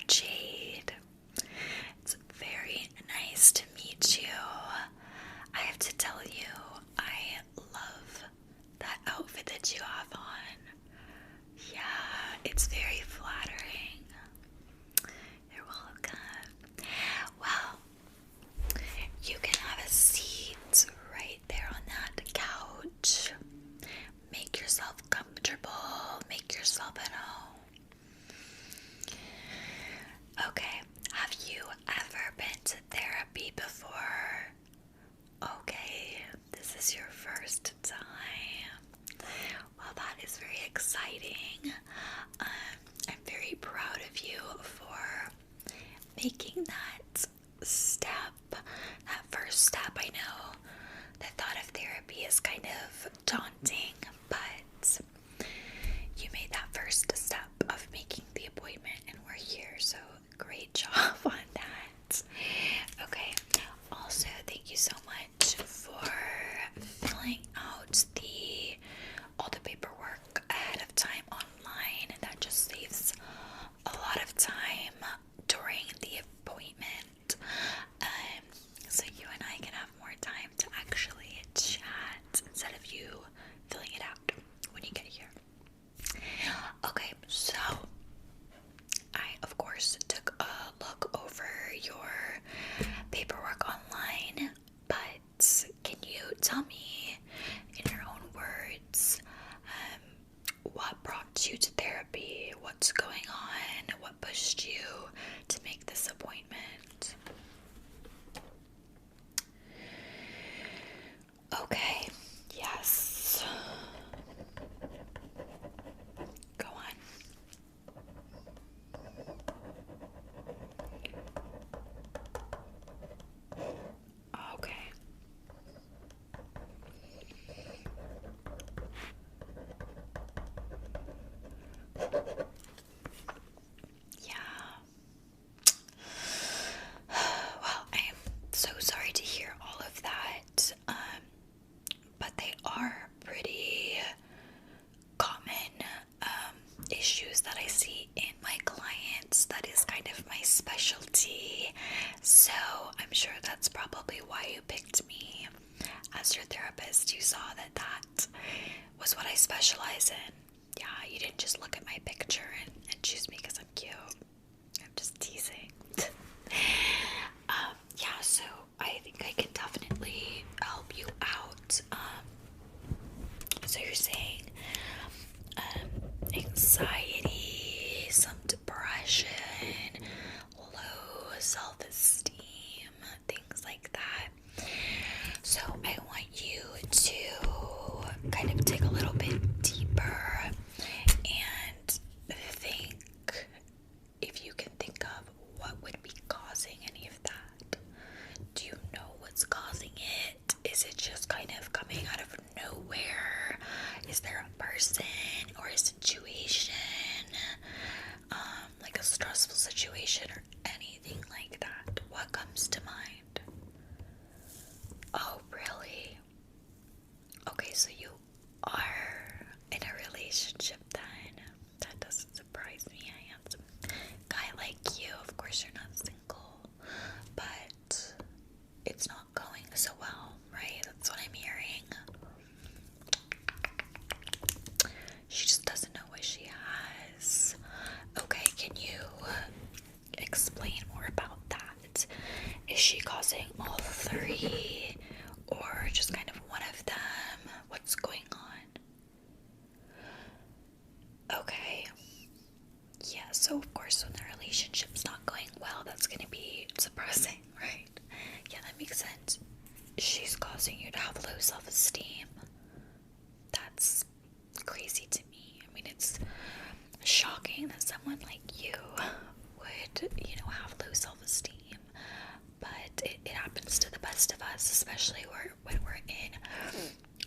Jade. It's very nice to meet you. I have to tell you, I love that outfit that you have on. Yeah, it's very flattering. You're welcome. Well, you can have a seat right there on that couch. Make yourself comfortable. Make yourself at home. Okay, have you ever been to therapy before? Okay, this is your first time. Well, that is very exciting. I'm very proud of you for making that step, that first step. I know the thought of therapy is kind of daunting, but you made that first step of making the appointment, and we're here, so great job on that. Okay, also thank you so much for filling out all the paperwork ahead of time online. That just saves a lot of time during the appointment, so you and I can have more time to actually chat instead of you filling it out when you get here. Okay, so I of course took a look over your paperwork online, but can you tell me in your own words what brought you to therapy? What's going on? What pushed you to make this appointment? Okay, yes. Go on. Okay. Yeah. Well, I am so sorry to hear all of that. But they are pretty common issues that I see in my clients. That is kind of my specialty. So I'm sure that's probably why you picked me as your therapist. You saw that was what I specialize in. Yeah, you didn't just look at my picture and choose me because I'm cute. I'm just teasing. Yeah, so I think I can definitely help you out. So you're saying anxiety, some depression, low self-esteem, things like that. So I want you to kind of dig a little bit deeper and think, if you can think of what would be causing any of that. Do you know what's causing it? Is it just kind of coming out of nowhere? Is there a person or a situation, like a stressful situation or anything like that? What comes to mind? Oh, really? Okay, so you are in a relationship then. That doesn't surprise me. A handsome guy like you. Of course you're not single, but it's not going so well, right? That's what I'm hearing. She just doesn't know what she has. Okay, can you explain more about that? Is she causing all three, or just kind of one of them? What's going on? Okay. Yeah, so of course when the relationship's not going well, that's gonna be surprising, right? Yeah, that makes sense. She's causing you to have low self-esteem. That's crazy to me. I mean, it's shocking that someone like you would, have low self-esteem. But it happens to the best of us, especially when we're in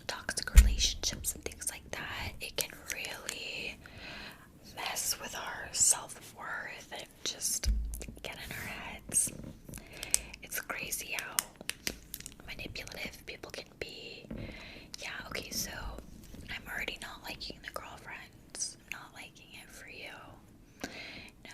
toxic relationships and things like that. It can really mess with our self-worth and just get in our heads. It's crazy how manipulative people can be. Yeah, okay, so I'm already not liking the girlfriends. I'm not liking it for you. No.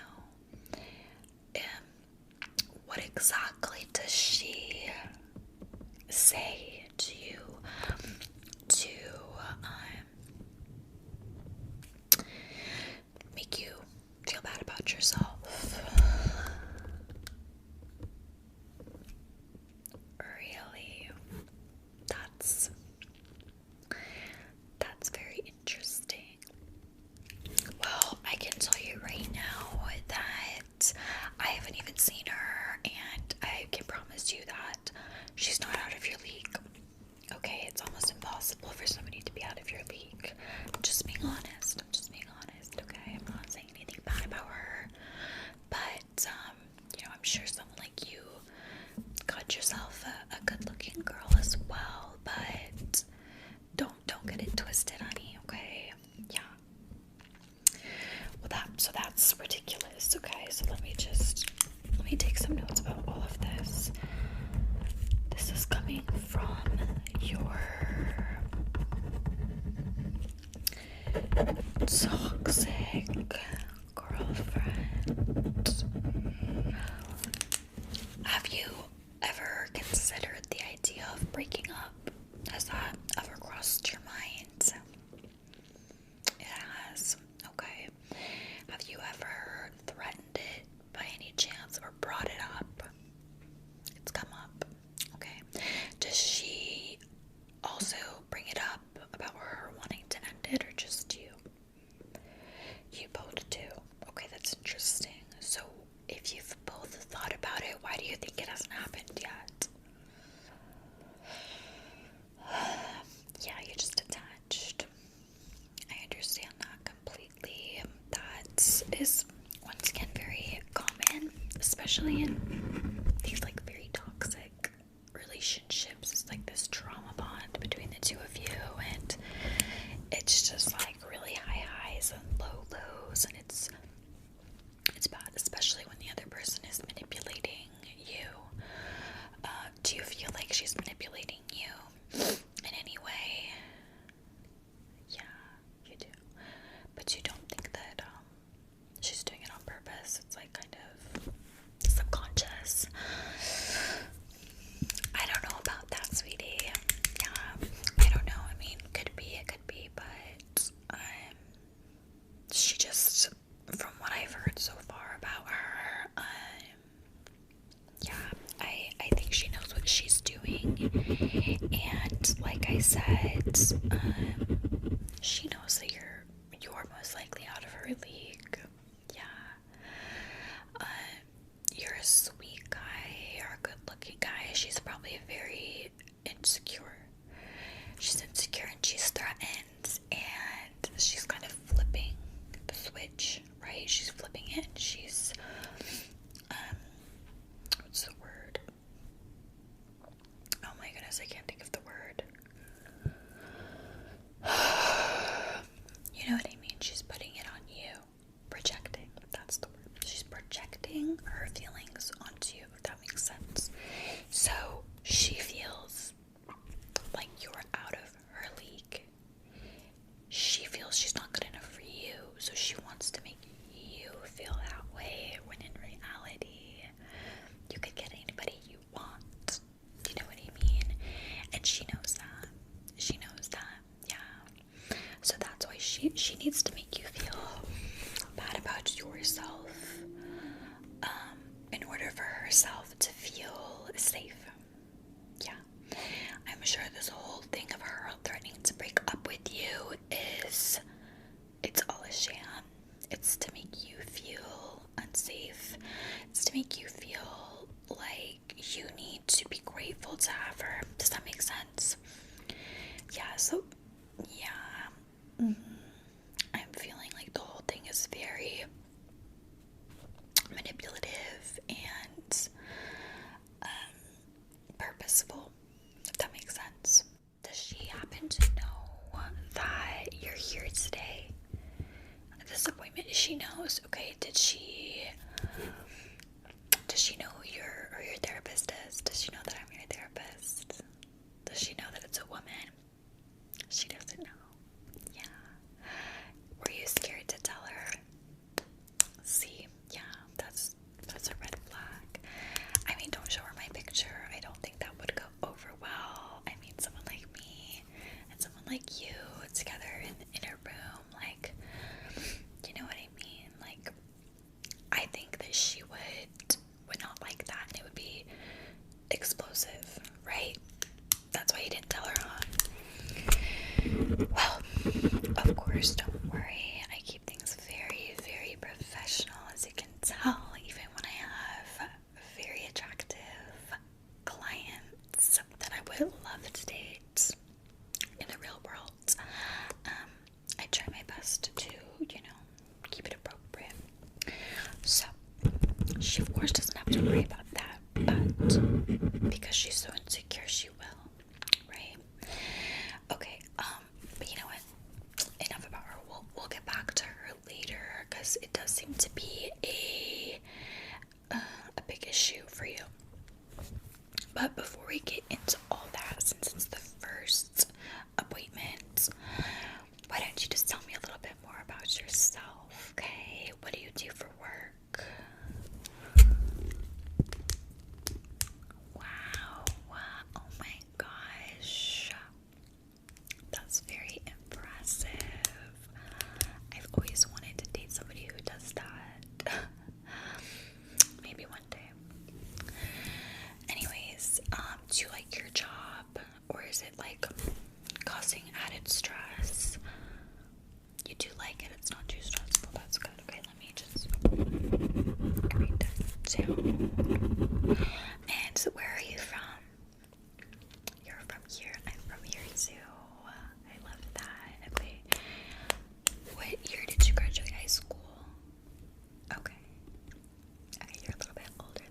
especially in these like very toxic relationships. It's like this trauma bond between the two of you, and it's just like really high highs and low lows, and it's bad, especially when the other person is manipulating you. Do you feel like she's manipulating you in any way? Yeah, you do. But you don't think that she's doing it on purpose. It's like kind of subconscious. I don't know about that, sweetie. Yeah, I don't know. I mean, it could be, but she just, from what I've heard so far about her, yeah, I think she knows what she's doing, and like I said, she knows that you're most likely out of her league. Yeah, you're a sweet guy, you're a good-looking guy. She's probably very insecure. She's insecure and she's threatened, and she's kind of flipping the switch, right? She's flipping it. She's what's the word? Oh my goodness, I can't think of the word. You know what I mean? She's putting it on you. Projecting. That's the word. She's projecting her feelings onto you, if that makes sense. So she feels like you're out of her league. She feels she's not good enough for you, so she wants to make you feel that way, when in reality, you could get anybody you want. Do you know what I mean? And she knows that. She knows that. Yeah. So that's why she needs to make you feel bad about yourself, in order for herself to feel safe. Yeah. I'm sure this whole thing of her threatening to break up with you it's all a sham. It's to make you feel unsafe. It's to make you feel like you need to be grateful to have her. Does that make sense? Yeah, so, yeah. I'm feeling like the whole thing is very manipulative and purposeful, if that makes sense. Does she happen to know that you're here today at this appointment? She knows. Okay, does she know who your therapist is? Does she know that I'm your therapist? Does she know that it's a woman? She doesn't know. Yeah. Were you scared to tell her? See, yeah, that's a red flag. I mean, don't show her my picture. I don't think that would go over well. I mean, someone like me and someone like you together in a room, like, you know what I mean? Like, I think that she would not like that, and it would be explosive, right? That's why you didn't tell her, huh? Well, of course, don't worry. I keep things very, very professional, as you can tell, even when I have very attractive clients that I would love to date in the real world. I try my best to, keep it appropriate. So, she of course doesn't have to worry about that, but because she's so insecure, she will, right? Okay, but you know what? Enough about her. We'll get back to her later, because it does seem to be a big issue for you. But before we get into all that, since it's the first appointment, why don't you just tell me a little bit more about yourself, okay? What do you do for work? Wow, oh my gosh. That's very impressive. I've always wanted to date somebody who does that. Maybe one day. Anyways, do you like your job, or is it like causing added stress? You do like it, it's not too stressful. That's good. Okay, let me just write that down. And so where are you from? You're from here. I'm from here too. I love that. Okay. What year did you graduate high school? Okay. Okay, you're a little bit older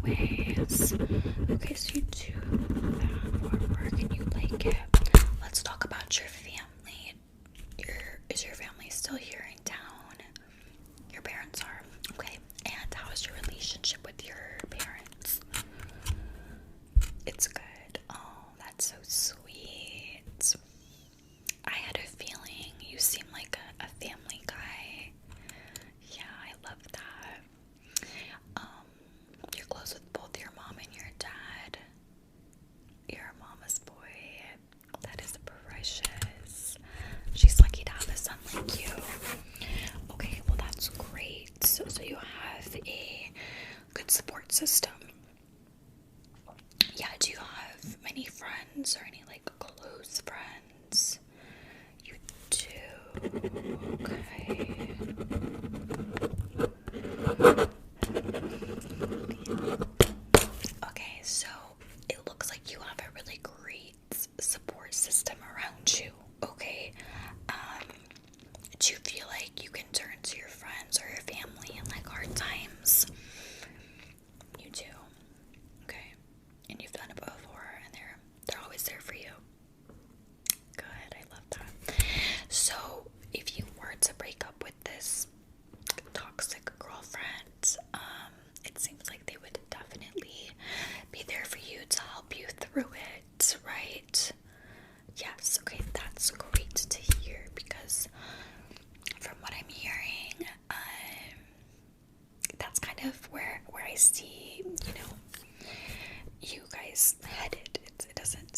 anyways. Okay, so you do that work and you like it. Let's talk about your family. Is your family still here in town? Your parents are. Okay. And how is your relationship with your parents? It's good. Oh, that's so sweet. I had a feeling you seem like a family guy. Yeah, I love that. You're close with both your mom and your dad. You're a mama's boy. That is precious. She's lucky to have a son like you. Okay, well that's great. So you have a good support system. Yeah, do you have many friends or any like close friends? You do. Okay. Okay, so it looks like you have a really great support system around you. Okay. Do you feel like you can turn to your friends or your family in like hard times? You do. Okay. And you've done it before and they're always there for you. Good, I love that. So if you were to break up with this toxic girlfriend, it seems like they would definitely be there for you to help you through it, right? Yes, okay, that's great to hear because from what I'm hearing, that's kind of where I see, you guys headed. It doesn't